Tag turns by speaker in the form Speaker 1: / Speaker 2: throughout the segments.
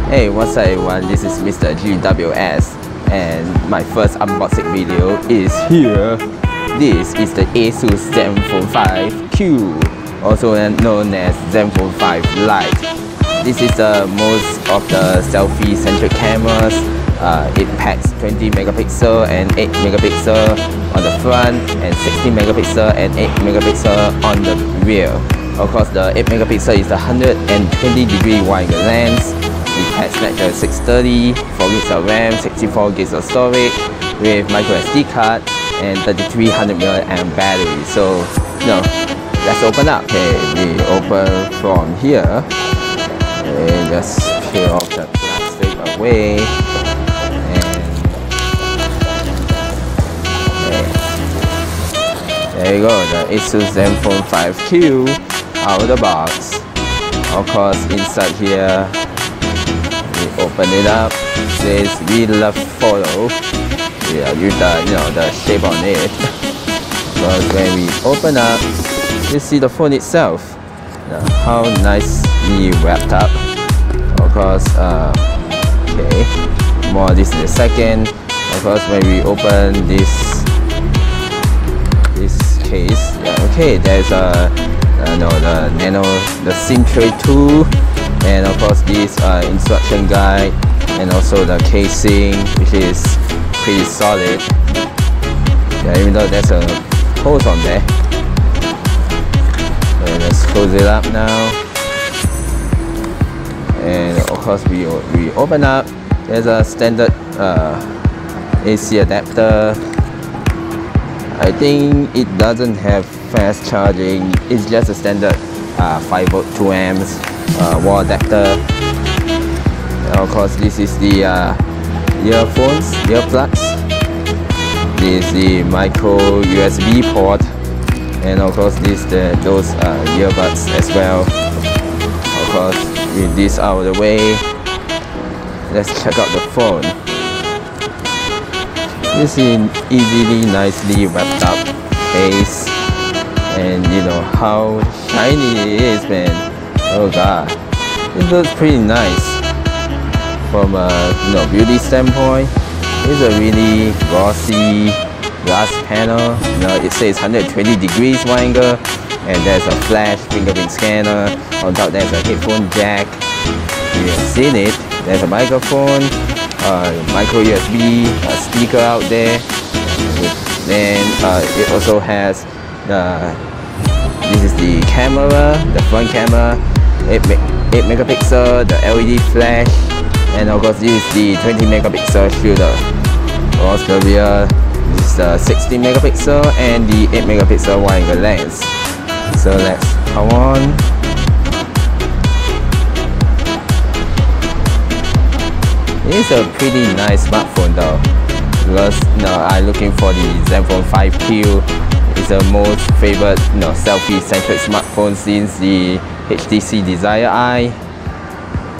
Speaker 1: Hey, what's up everyone, this is Mr. GWS and my first unboxing video is here. This is the Asus Zenfone 5Q, also known as Zenfone 5 Lite. This is the most of the selfie centric cameras. It packs 20 megapixel and 8 megapixel on the front and 16 megapixel and 8 megapixel on the rear. Of course, the 8 megapixel is the 120 degree wide lens. It has Snapdragon 630, 4 gigs of RAM, 64 gigs of storage with micro SD card and 3300 mAh battery. So, let's open up. Okay, we open from here. Okay, just peel off the plastic away. There you go, the Asus Zenfone 5Q out of the box. Of course, inside here, we open it up. It says "We love photo." Yeah, with the shape on it. But when we open up, you see the phone itself. How nicely wrapped up. Of course, okay. More this in a second. Of course, when we open this case, okay, there's the centric tool, and of course this instruction guide, and also the casing, which is pretty solid. Yeah, even though there's a hose on there. Okay, let's close it up now. And of course we open up. There's a standard AC adapter. I think it doesn't have fast charging. It's just a standard 5V 2A wall adapter. And of course, this is the earplugs. This is the micro USB port, and of course, those earbuds as well. Of course, with this out of the way, let's check out the phone. This is easily, nicely wrapped up case, and you know how shiny it is, man. Oh god, it looks pretty nice from a beauty standpoint. It's a really glossy glass panel. It says 120 degrees wide angle, and there's a flash fingerprint scanner. On top there's a headphone jack. You have seen it. There's a microphone. Micro USB speaker out there. Then it also has this is the camera, the front camera, 8 megapixel, the LED flash, and of course this is the 20 megapixel shooter. Of course the rear is the 16 megapixel and the 8 megapixel wide angle lens. So let's come on. It's a pretty nice smartphone though, because I'm looking for the Zenfone 5Q. It's the most favorite selfie-centric smartphone since the HTC Desire Eye.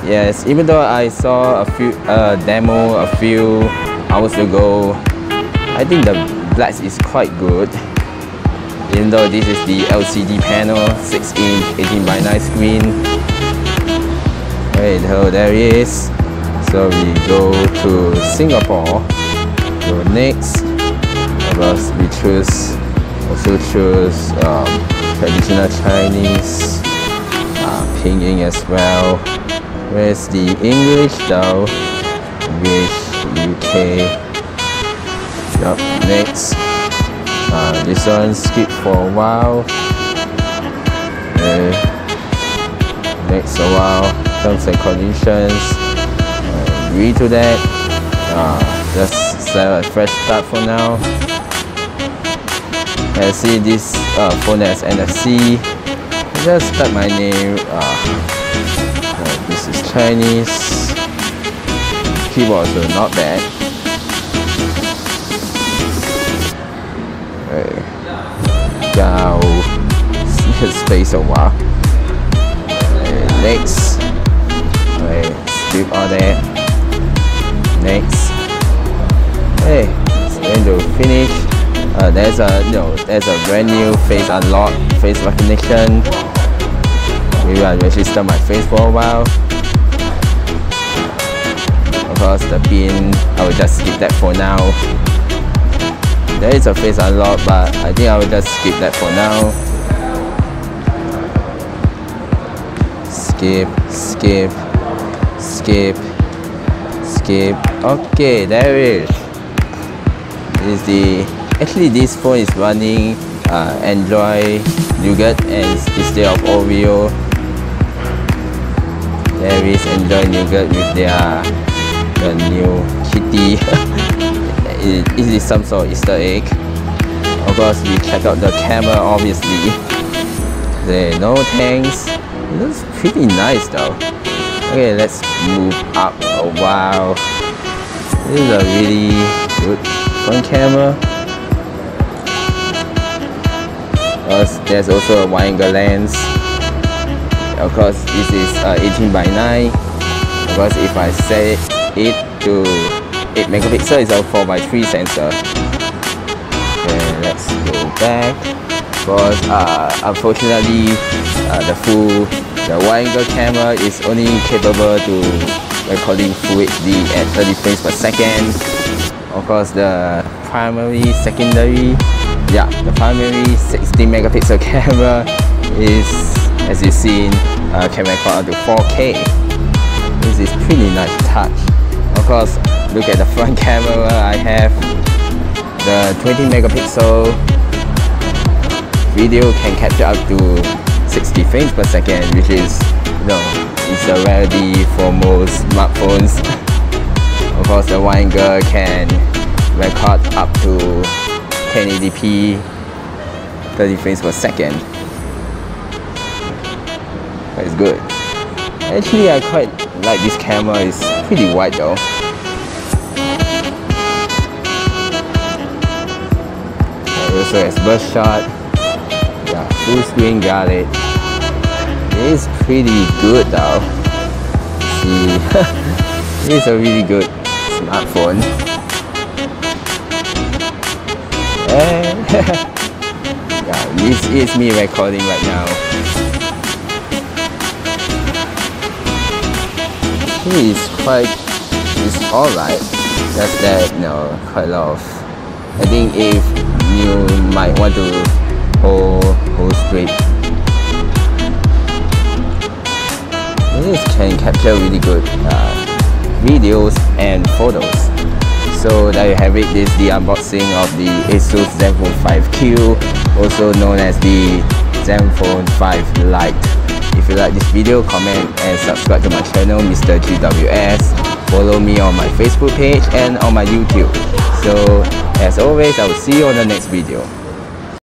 Speaker 1: Yes, even though I saw a few demo a few hours ago, I think the glass is quite good. Even though this is the LCD panel, 6-inch 18:9 screen. Wait, oh, there it is. So we go to Singapore. So next, of course, we also choose traditional Chinese, pinyin as well. Where's the English though? English, UK. Yep. Next, this one skip for a while. Next a while, terms and conditions. Agree to that. Just set a fresh start for now. I see this phone has NFC. Just type my name. This is Chinese. Keyboard also not bad. Go. Space a while. Next. Skip all that. Next. Hey, it's going to finish. There's a brand new face unlock, face recognition. Maybe I register my face for a while. course the pin, I will just skip that for now. There is a face unlock, but I think I will just skip that for now. Skip, skip, skip, skip. Okay, there it is. Actually this phone is running Android Nougat and instead of Oreo. There is Android Nougat with the new kitty. It is some sort of Easter egg. Of course, we check out the camera. Obviously, there no tanks. It looks pretty nice though. Okay, let's move up. Oh wow, this is a really good front camera. There's also a wide-angle lens. Of course, this is 18:9. Of course, if I set it to 8 megapixel, it's a 4:3 sensor. Okay, let's go back. Because unfortunately, the wide-angle camera is only capable to recording Full HD at 30 frames per second. Of course, the primary, secondary, the primary 16 megapixel camera is, as you've seen, can record up to 4K. This is pretty nice touch. Of course, look at the front camera. I have the 20 megapixel video can capture up to 60 frames per second, which is, it's a rarity for most smartphones. Of course, the wide angle can record up to 1080p 30 frames per second. It's good. Actually, I quite like this camera. It's pretty wide though. Also has burst shot. Full screen, got it. It is pretty good though. See, it is a really good smartphone. And this is me recording right now. It's alright. Just that, quite a lot of. I think if you might want to hold straight, this can capture really good videos and photos. So there you have it. This is the unboxing of the Asus Zenfone 5Q, also known as the Zenfone 5 Lite. If you like this video, comment and subscribe to my channel, Mr. GWS. Follow me on my Facebook page and on my YouTube. So as always, I will see you on the next video.